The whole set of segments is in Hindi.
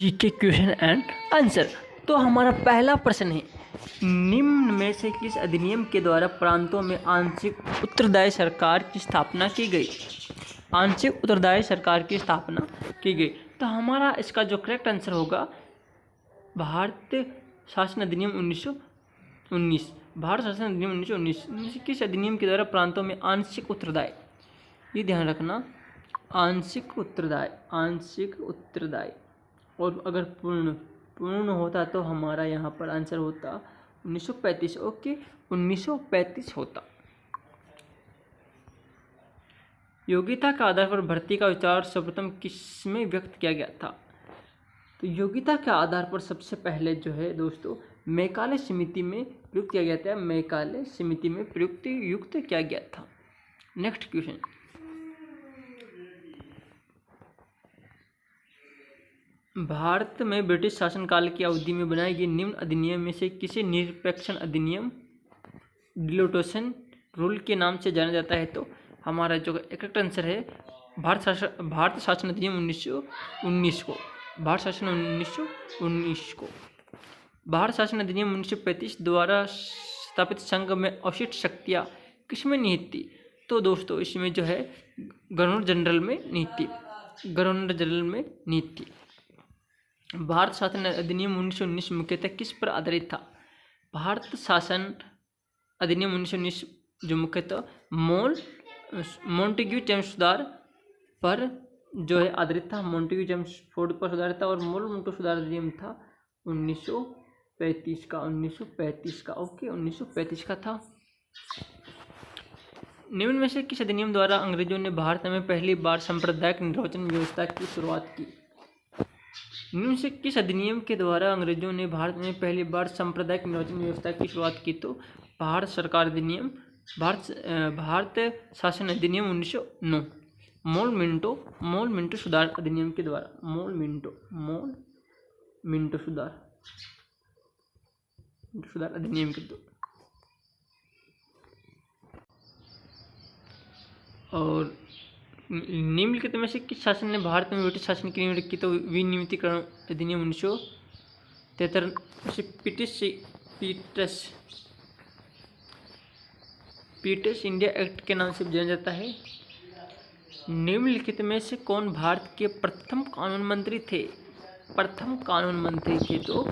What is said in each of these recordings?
GK question and answer. तो हमारा पहला प्रश्न है, निम्न में से किस अधिनियम के द्वारा प्रांतों में आंशिक उत्तरदायी सरकार की स्थापना की गई? आंशिक उत्तरदायी सरकार की स्थापना की गई। तो हमारा इसका जो करेक्ट आंसर होगा भारतीय शासन अधिनियम 1919। भारत शासन अधिनियम 1919 किस अधिनियम के द्वारा प्रांतों में आंशिक उत्तरदायी, ये ध्यान रखना, आंशिक उत्तरदायी और अगर पूर्ण होता तो हमारा यहाँ पर आंसर होता 1935। ओके, 1935 होता। योग्यता के आधार पर भर्ती का विचार सर्वप्रथम किसमें व्यक्त किया गया था? तो योग्यता के आधार पर सबसे पहले जो है दोस्तों मैकाले समिति में प्रयुक्त किया गया था। मैकाले समिति में युक्त किया गया था। नेक्स्ट क्वेश्चन, भारत में ब्रिटिश शासनकाल की अवधि में बनाई गई निम्न अधिनियम में से किसे निरपेक्ष अधिनियम डिलोटेशन रूल के नाम से जाना जाता है? तो हमारा जो करेक्ट आंसर है भारत शासन अधिनियम 1919 को। भारत शासन 1919 को। भारत शासन अधिनियम 1935 द्वारा स्थापित संघ में अवशिष्ट शक्तियाँ किसमें निहित थी? तो दोस्तों इसमें जो है गवर्नर जनरल में निहित थी। गवर्नर जनरल में निहित थी। भारत शासन अधिनियम 1919 मुख्यतः किस पर आधारित था? भारत शासन अधिनियम 1919 जो मुख्यतः मोंटेग्यू चेम्स्फोर्ड पर जो है आधारित था। मोंटेग्यू चेम्स्फोर्ड पर आधारित था और मोंटेग्यू सुधार अधिनियम था 1935 का। 1935 का। ओके, 1935 का था। निम्न में से किस अधिनियम द्वारा अंग्रेजों ने भारत में पहली बार सांप्रदायिक निर्वाचन व्यवस्था की शुरुआत की? निम्न से किस अधिनियम के द्वारा अंग्रेजों ने भारत में पहली बार सांप्रदायिक निर्वाचन व्यवस्था की शुरुआत की? तो भारत सरकार अधिनियम, भारत शासन अधिनियम 1909। मोल मिंटो सुधार अधिनियम के द्वारा। मोल मिंटो सुधार अधिनियम के द्वारा। और निम्नलिखित में से किस शासन ने भारत में ब्रिटिश शासन की नींव रखी? तो विनियमितीकरण अधिनियम 1973 पीटस इंडिया एक्ट के नाम से जाना जाता है। निम्नलिखित में से कौन भारत के प्रथम कानून मंत्री थे? तो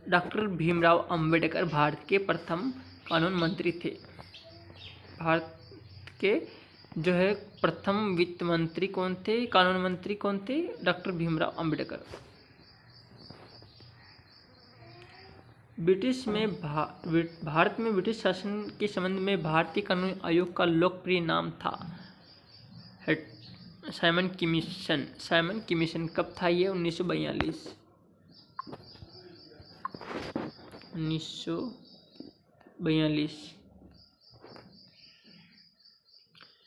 डॉक्टर भीमराव अंबेडकर भारत के प्रथम कानून मंत्री थे। भारत के जो है प्रथम वित्त मंत्री कौन थे, कानून मंत्री कौन थे? डॉक्टर भीमराव अंबेडकर। भारत में ब्रिटिश शासन के संबंध में भारतीय कानून आयोग का लोकप्रिय नाम था साइमन कमीशन। कब था ये? 1942।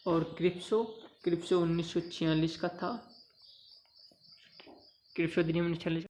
और क्रिप्सो 1946 का था। क्रिप्सो अधिनियम 1946।